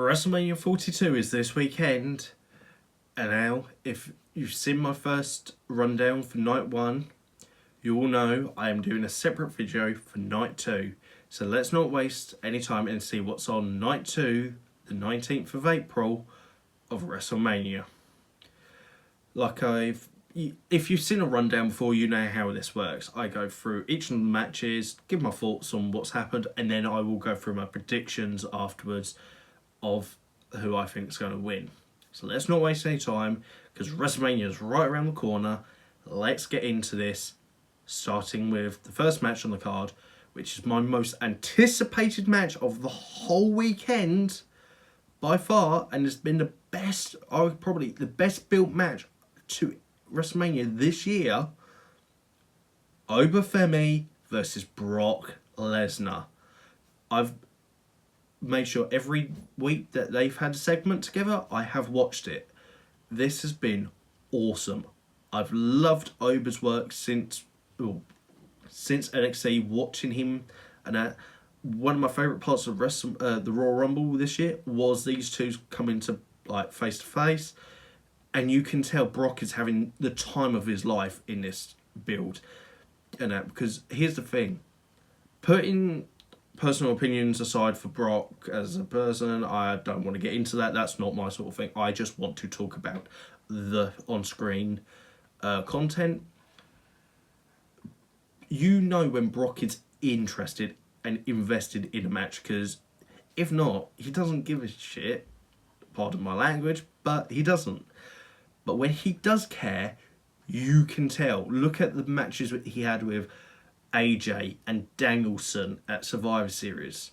WrestleMania 42 is this weekend, and now, if you've seen my first rundown for night 1, you all know I am doing a separate video for night 2. So let's not waste any time and see what's on night 2, the 19th of April of WrestleMania. If you've seen a rundown before, you know how this works. I go through each of the matches, give my thoughts on what's happened, and then I will go through my predictions afterwards of who I think is going to win. So let's not waste any time, because WrestleMania is right around the corner. Let's get into this, starting with the first match on the card, which is my most anticipated match of the whole weekend by far, and it's been the best, probably the best built match to WrestleMania this year. Femi versus Brock Lesnar. I've made sure every week that they've had a segment together, I have watched it. This has been awesome. I've loved Oba's work since NXT, watching him, and one of my favourite parts of the Royal Rumble this year was these two coming to face to face, and you can tell Brock is having the time of his life in this build, and because here's the thing, putting personal opinions aside for Brock as a person, I don't want to get into that. That's not my sort of thing. I just want to talk about the on-screen content. You know when Brock is interested and invested in a match, because if not, he doesn't give a shit. Pardon my language, but he doesn't. But when he does care, you can tell. Look at the matches that he had with AJ and Danielson at Survivor Series.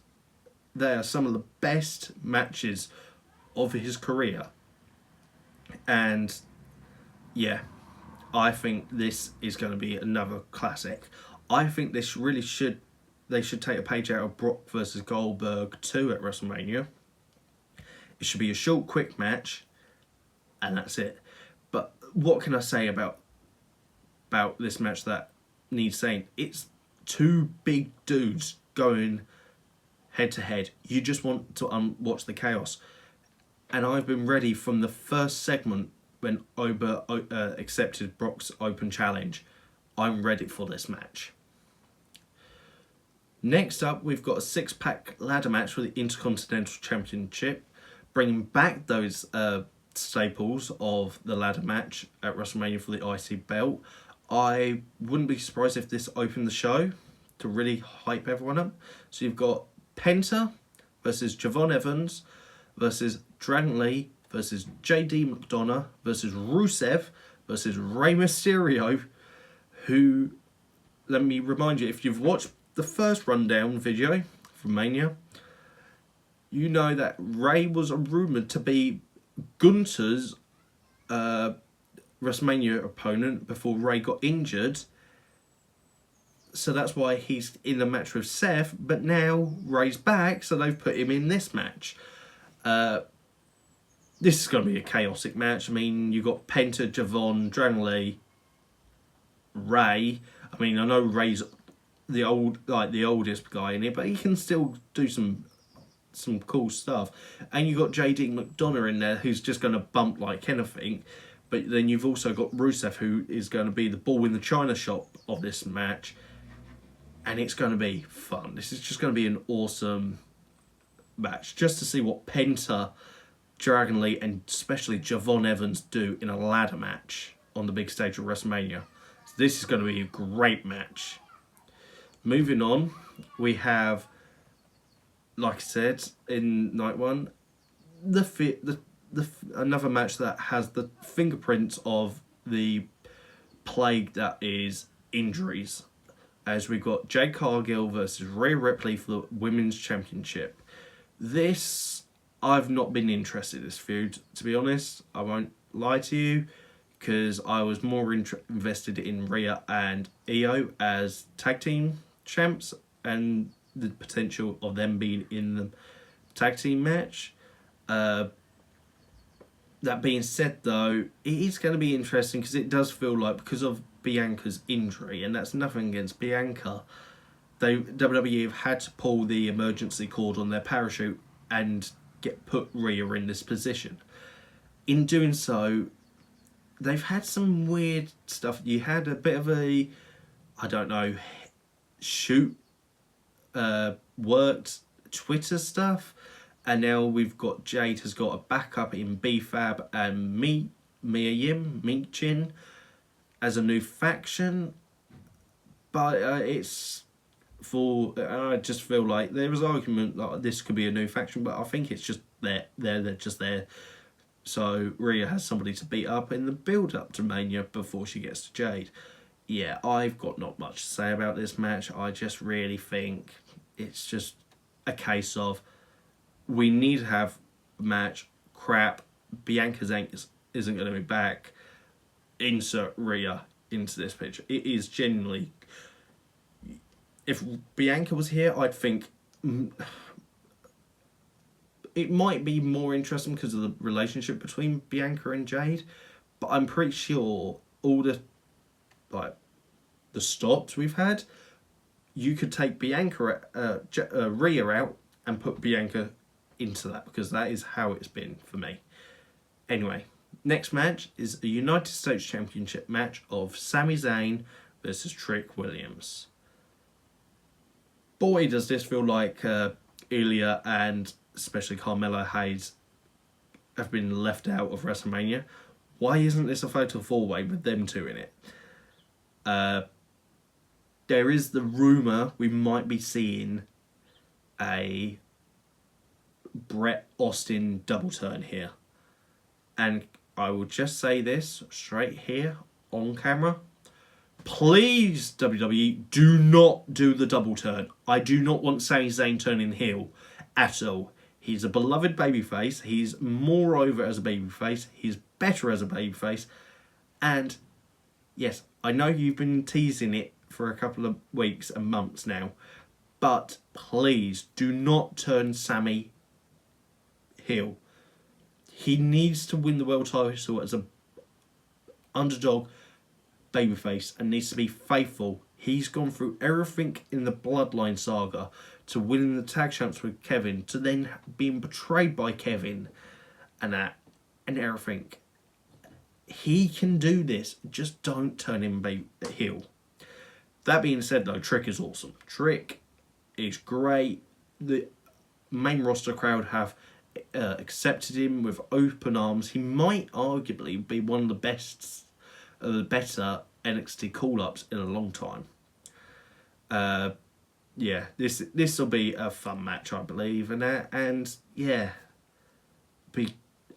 They are some of the best matches of his career. And yeah, I think this is going to be another classic. I think they should take a page out of Brock versus Goldberg 2 at WrestleMania. It should be a short, quick match, and that's it. But what can I say about this match that needs saying? It's two big dudes going head to head. You just want to watch the chaos. And I've been ready from the first segment when Oba accepted Brock's open challenge. I'm ready for this match. Next up, we've got a 6-pack ladder match for the Intercontinental Championship, bringing back those staples of the ladder match at WrestleMania for the IC belt. I wouldn't be surprised if this opened the show to really hype everyone up. So you've got Penta versus Javon Evans versus Dragon Lee versus JD McDonough versus Rusev versus Rey Mysterio, who, let me remind you, if you've watched the first rundown video from Mania, you know that Rey was rumoured to be Gunther's WrestleMania opponent before Rey got injured. So that's why he's in the match with Seth, but now Rey's back, so they've put him in this match. This is going to be a chaotic match. I mean, you've got Penta, Javon, Dragon Lee, Rey. I mean, I know Rey's the oldest guy in it, but he can still do some cool stuff. And you've got JD McDonough in there, who's just going to bump like anything. But then you've also got Rusev, who is going to be the ball in the china shop of this match. And it's going to be fun. This is just going to be an awesome match. Just to see what Penta, Dragon Lee, and especially Javon Evans do in a ladder match on the big stage of WrestleMania. So this is going to be a great match. Moving on, we have, like I said, in night 1, another match that has the fingerprints of the plague that is injuries, as we've got Jade Cargill versus Rhea Ripley for the Women's Championship. This, I've not been interested in this feud, to be honest. I won't lie to you, because I was more invested in Rhea and Io as tag team champs and the potential of them being in the tag team match. That being said, though, it is going to be interesting, because it does feel like, because of Bianca's injury, and that's nothing against Bianca, WWE have had to pull the emergency cord on their parachute and put Rhea in this position. In doing so, they've had some weird stuff. You had a bit of a, I don't know, worked Twitter stuff, and now we've got Jade has got a backup in BFAB and Mia Chin as a new faction, but it's for. I just feel like there was argument that this could be a new faction, but I think it's just they're just there. So Rhea has somebody to beat up in the build up to Mania before she gets to Jade. Yeah, I've got not much to say about this match. I just really think it's just a case of we need to have a match. Crap, Bianca isn't going to be back. Insert Rhea into this picture. It is genuinely. If Bianca was here, I'd think it might be more interesting because of the relationship between Bianca and Jade, but I'm pretty sure all the stops we've had, you could take Rhea out and put Bianca into that, because that is how it's been for me. Anyway, next match is a United States Championship match of Sami Zayn versus Trick Williams. Boy, does this feel like Ilya and especially Carmelo Hayes have been left out of WrestleMania. Why isn't this a fatal four-way with them two in it? There is the rumour we might be seeing a Bret Austin double turn here. And I will just say this straight here on camera. Please, WWE, do not do the double turn. I do not want Sami Zayn turning heel at all. He's a beloved babyface. He's more over as a babyface. He's better as a babyface. And yes, I know you've been teasing it for a couple of weeks and months now, but please do not turn Sami heel. He needs to win the world title as a underdog babyface and needs to be faithful. He's gone through everything in the Bloodline saga to winning the tag champs with Kevin, to then being betrayed by Kevin and everything. He can do this. Just don't turn him heel. That being said, though, Trick is awesome. Trick is great. The main roster crowd have accepted him with open arms. He might arguably be one of the better NXT call-ups in a long time. Yeah, this will be a fun match, I believe, and yeah,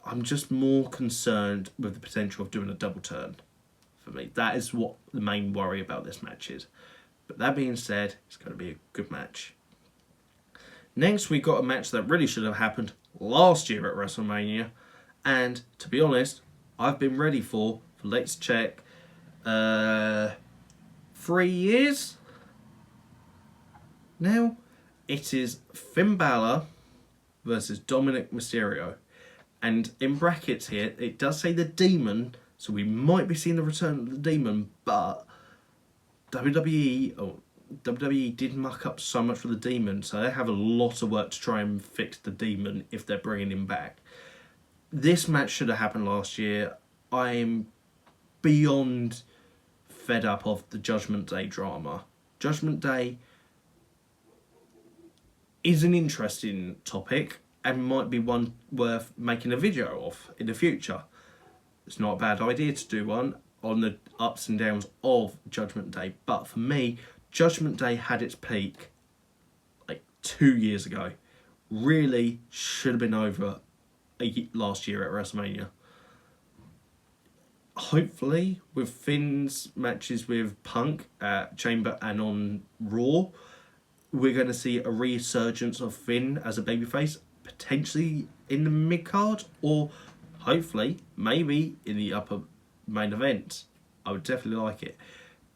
I'm just more concerned with the potential of doing a double turn. For me, that is what the main worry about this match is. But that being said, it's going to be a good match. Next, we got a match that really should have happened last year at WrestleMania, and to be honest, I've been ready for let's check, 3 years now. It is Finn Balor versus Dominic Mysterio, and in brackets here it does say the Demon, so we might be seeing the return of the Demon, but WWE did muck up so much for the Demon, so they have a lot of work to try and fix the Demon if they're bringing him back. This match should have happened last year. I'm beyond fed up of the Judgment Day drama. Judgment Day is an interesting topic and might be one worth making a video of in the future. It's not a bad idea to do one on the ups and downs of Judgment Day, but for me, Judgment Day had its peak like 2 years ago. Really should have been over last year at WrestleMania. Hopefully, with Finn's matches with Punk at Chamber and on Raw, we're going to see a resurgence of Finn as a babyface, potentially in the mid-card, or hopefully, maybe in the upper main event. I would definitely like it.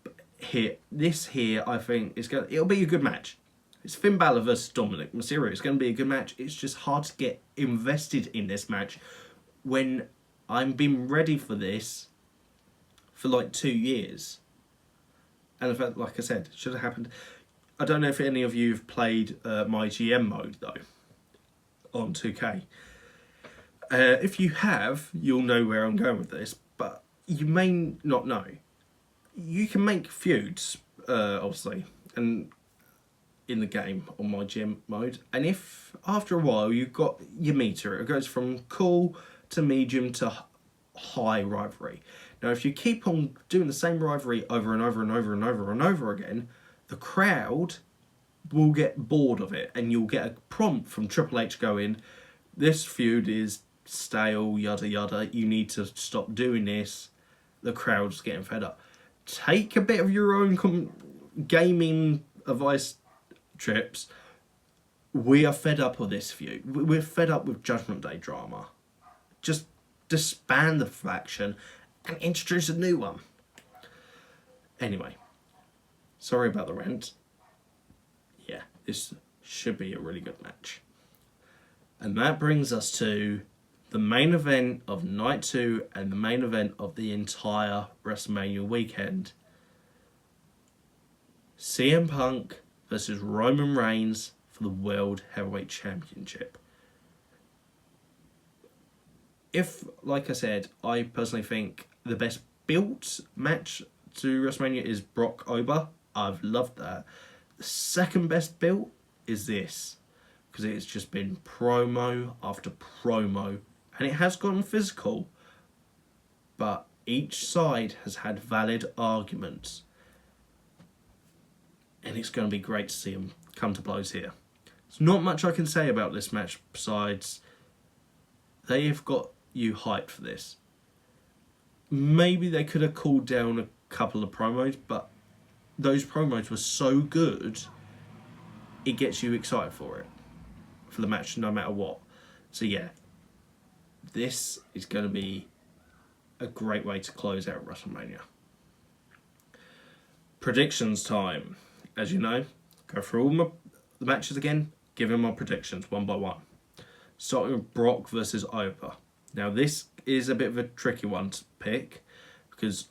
But this here, I think, it'll be a good match. It's Finn Balor versus Dominic Mysterio. It's going to be a good match. It's just hard to get invested in this match when I'm been ready for this for like 2 years. And in fact, like I said, it should have happened. I don't know if any of you have played my GM mode though. on 2K. If you have, you'll know where I'm going with this, but you may not know. You can make feuds, obviously, and in the game on my gym mode, and if after a while you've got your meter, it goes from cool to medium to high rivalry. Now, if you keep on doing the same rivalry over and over and over and over and over again, the crowd will get bored of it, and you'll get a prompt from Triple H going, "This feud is stale, yada yada. You need to stop doing this." The crowd's getting fed up. Take a bit of your own gaming advice, Trips. We are fed up with this feud. We're fed up with Judgment Day drama. Just disband the faction and introduce a new one. Anyway, sorry about the rant. Yeah, this should be a really good match. And that brings us to the main event of Night 2 and the main event of the entire WrestleMania weekend. CM Punk versus Roman Reigns for the World Heavyweight Championship. If, like I said, I personally think the best built match to WrestleMania is Brock Ober. I've loved that. The second best built is this, because it's just been promo after promo, and it has gotten physical, but each side has had valid arguments, and it's going to be great to see them come to blows here. There's not much I can say about this match besides they have got you hyped for this. Maybe they could have cooled down a couple of promos, but those promos were so good, it gets you excited for the match no matter what. So yeah, this is going to be a great way to close out WrestleMania. Predictions time. As you know, go through all the matches again, give him my predictions one by one. Starting with Brock versus Ober. Now this is a bit of a tricky one to pick, because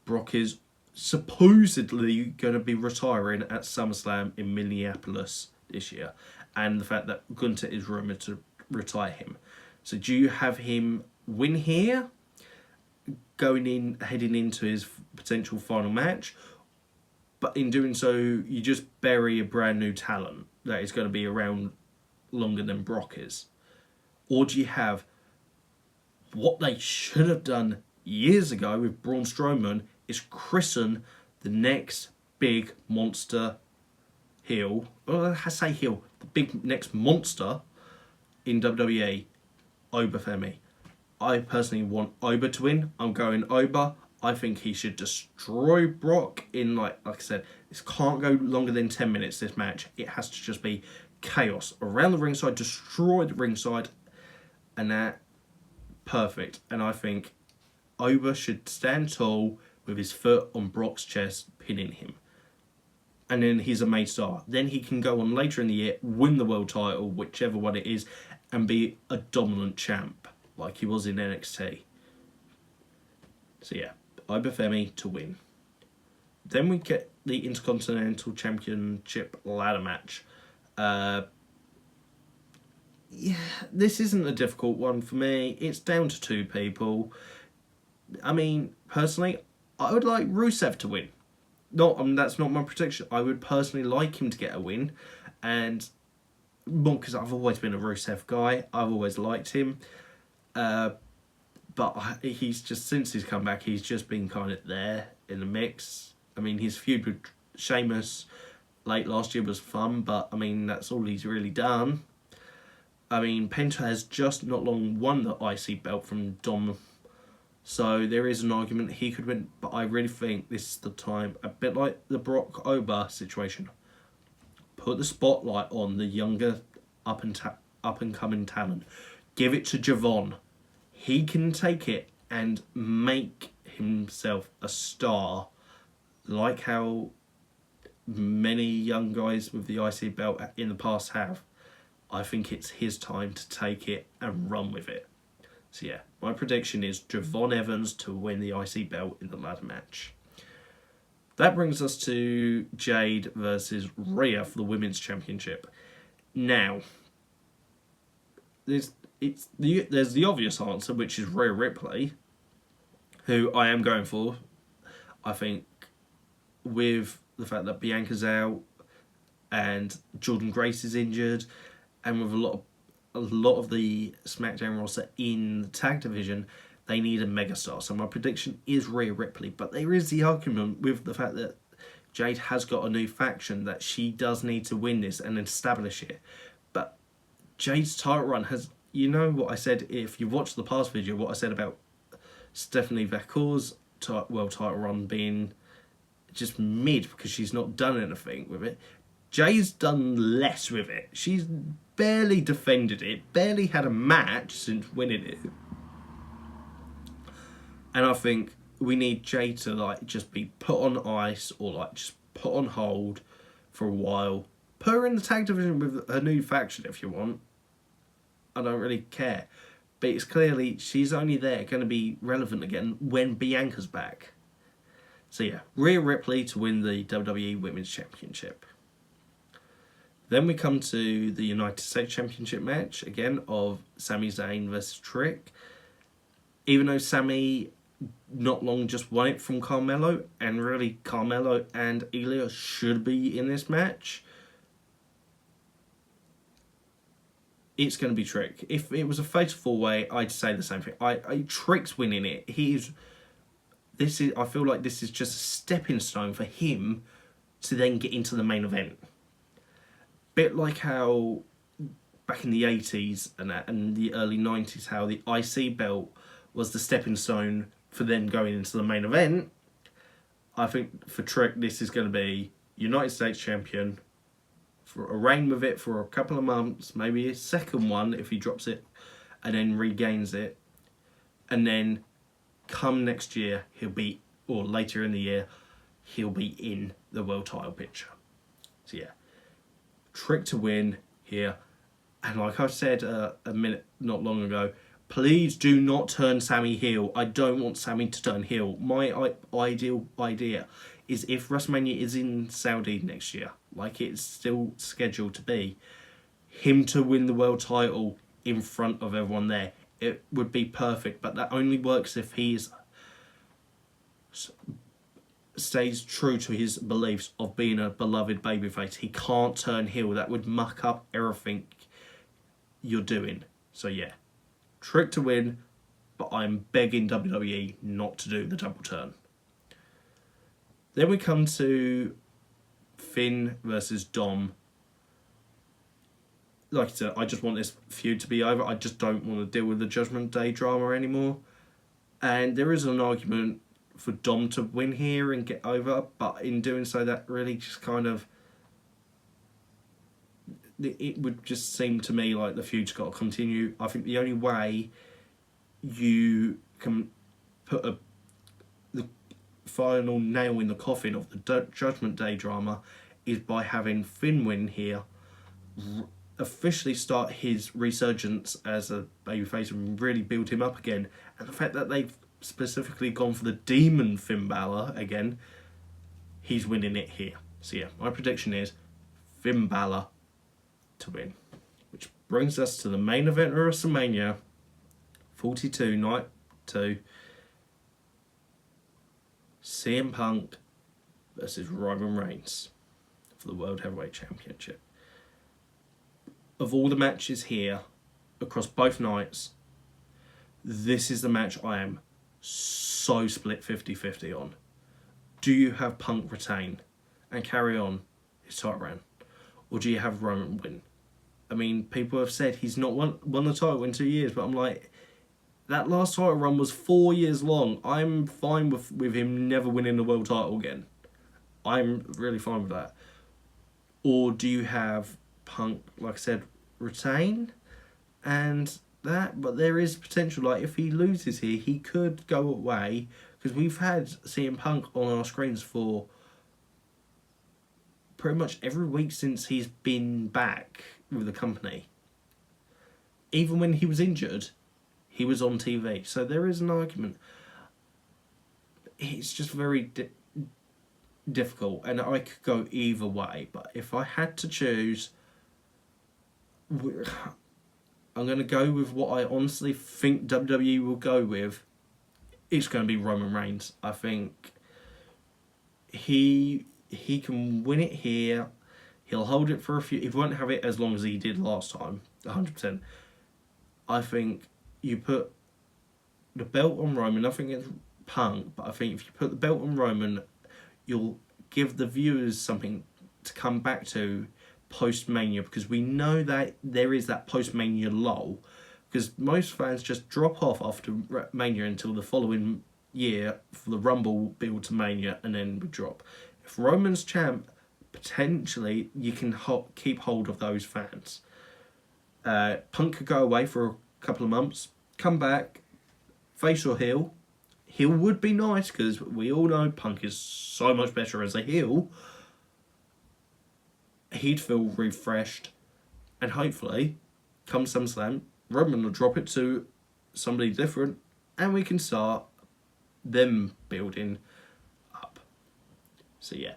Brock is supposedly going to be retiring at SummerSlam in Minneapolis this year, and the fact that Gunther is rumoured to retire him. So do you have him win here, heading into his potential final match, but in doing so you just bury a brand new talent that is going to be around longer than Brock is? Or do you have what they should have done years ago with Braun Strowman, is christen the next big monster heel, or I say heel, the big next monster in WWE, Ober Femi. I personally want Ober to win. I'm going Ober. I think he should destroy Brock in, like I said, this can't go longer than 10 minutes, this match. It has to just be chaos around the ringside, destroy the ringside, and that, perfect. And I think Ober should stand tall with his foot on Brock's chest, pinning him. And then he's a main star. Then he can go on later in the year, win the world title, whichever one it is, and be a dominant champ, like he was in NXT. So yeah, Ober Femi to win. Then we get the Intercontinental Championship ladder match. Yeah, this isn't a difficult one for me. It's down to two people. I mean, personally, I would like Rusev to win. That's not my prediction. I would personally like him to get a win, and more because I've always been a Rusev guy. I've always liked him, but he's just, since he's come back, he's just been kind of there in the mix. I mean, his feud with Sheamus late last year was fun, but I mean, that's all he's really done. I mean, Penta has just not long won the IC belt from Dom, so there is an argument he could win, but I really think this is the time, a bit like the Brock Ober situation. Put the spotlight on the younger up and coming talent. Give it to Javon. He can take it and make himself a star, like how many young guys with the IC belt in the past have. I think it's his time to take it and run with it. So yeah, my prediction is Javon Evans to win the IC belt in the ladder match. That brings us to Jade versus Rhea for the Women's Championship. Now, there's the obvious answer, which is Rhea Ripley, who I am going for. I think with the fact that Bianca's out and Jordan Grace is injured, and with a lot of the SmackDown roster in the tag division, they need a megastar. So my prediction is Rhea Ripley, but there is the argument with the fact that Jade has got a new faction that she does need to win this and establish it. But Jade's title run has, you know what I said, if you watched the past video, what I said about Stephanie Vacour's world title run being just mid because she's not done anything with it. Jade's done less with it. She's barely defended it, barely had a match since winning it. And I think we need Jade to like just be put on ice or like just put on hold for a while. Put her in the tag division with a new faction if you want. I don't really care. But it's clearly she's only there going to be relevant again when Bianca's back. So yeah, Rhea Ripley to win the WWE Women's Championship. Then we come to the United States Championship match, again, of Sami Zayn versus Trick. Even though Sami not long just won it from Carmelo, and really Carmelo and Ilya should be in this match, it's going to be Trick. If it was a fatal four-way, I'd say the same thing. Trick's winning it. I feel like this is just a stepping stone for him to then get into the main event. Bit like how back in the 80s and the early 90s, how the IC belt was the stepping stone for them going into the main event. I think for Trick, this is going to be United States champion for a reign with it for a couple of months, maybe a second one if he drops it and then regains it. And then come next year, or later in the year, he'll be in the world title picture. So yeah, Trick to win here. And like I said a minute not long ago, please do not turn Sami heel. I don't want Sami to turn heel. My ideal idea is if WrestleMania is in Saudi next year, like it's still scheduled to be, him to win the world title in front of everyone there. It would be perfect, but that only works if he stays true to his beliefs of being a beloved babyface. He can't turn heel. That would muck up everything you're doing. So yeah, Trick to win, but I'm begging WWE not to do the double turn. Then we come to Finn versus Dom. Like I said, I just want this feud to be over. I just don't want to deal with the Judgment Day drama anymore. And there is an argument for Dom to win here and get over, but in doing so, that really just kind of... It would just seem to me like the feud's got to continue. I think the only way you can put the final nail in the coffin of the Judgment Day drama is by having Finn win here, officially start his resurgence as a babyface and really build him up again. And the fact that they've specifically gone for the demon Finn Balor again, he's winning it here. So yeah, my prediction is Finn Balor to win. Which brings us to the main event of WrestleMania 42, Night 2. CM Punk versus Roman Reigns for the World Heavyweight Championship. Of all the matches here, across both nights, this is the match I am so split 50-50 on. Do you have Punk retain and carry on his title run? Or do you have Roman win? I mean, people have said he's not won the title in 2 years, but I'm like, that last title run was 4 years long. I'm fine with him never winning the world title again. I'm really fine with that. Or do you have Punk, like I said, retain and that? But there is potential, like if he loses here, he could go away, because we've had CM Punk on our screens for pretty much every week since he's been back with the company. Even when he was injured, he was on TV. So there is an argument. It's just very difficult, and I could go either way. But if I had to choose, I'm going to go with what I honestly think WWE will go with. It's going to be Roman Reigns. I think he can win it here. He'll hold it for a few. He won't have it as long as he did last time. 100%. I think you put the belt on Roman. Nothing against Punk, but I think if you put the belt on Roman, you'll give the viewers something to come back to post-Mania, because we know that there is that post-Mania lull, because most fans just drop off after Mania until the following year for the Rumble build to Mania, and then we drop. If Roman's champ, potentially you can keep hold of those fans. Punk could go away for a couple of months, come back, face or heel. Heel would be nice, because we all know Punk is so much better as a heel. He'd feel refreshed, and hopefully, come SummerSlam, Roman will drop it to somebody different, and we can start them building up. So yeah,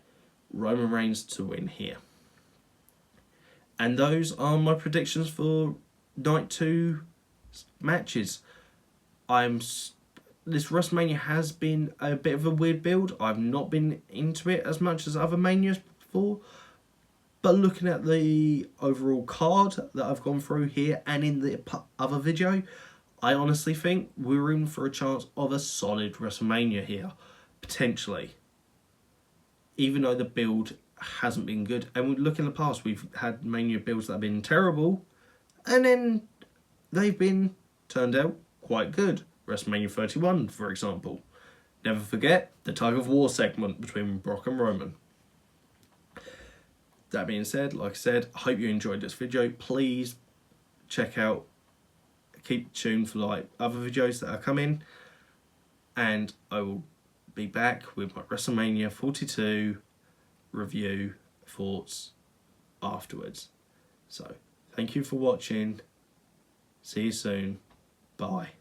Roman Reigns to win here. And those are my predictions for Night 2 matches. This WrestleMania has been a bit of a weird build. I've not been into it as much as other Manias before. But looking at the overall card that I've gone through here and in the other video, I honestly think we're in for a chance of a solid WrestleMania here, potentially. Even though the build hasn't been good. And we look in the past, we've had Mania builds that have been terrible, and then they've been turned out quite good. WrestleMania 31, for example. Never forget the tug of war segment between Brock and Roman. That being said, like I said, I hope you enjoyed this video. Please keep tuned for like other videos that are coming, and I will be back with my WrestleMania 42 review thoughts afterwards. So, thank you for watching. See you soon. Bye.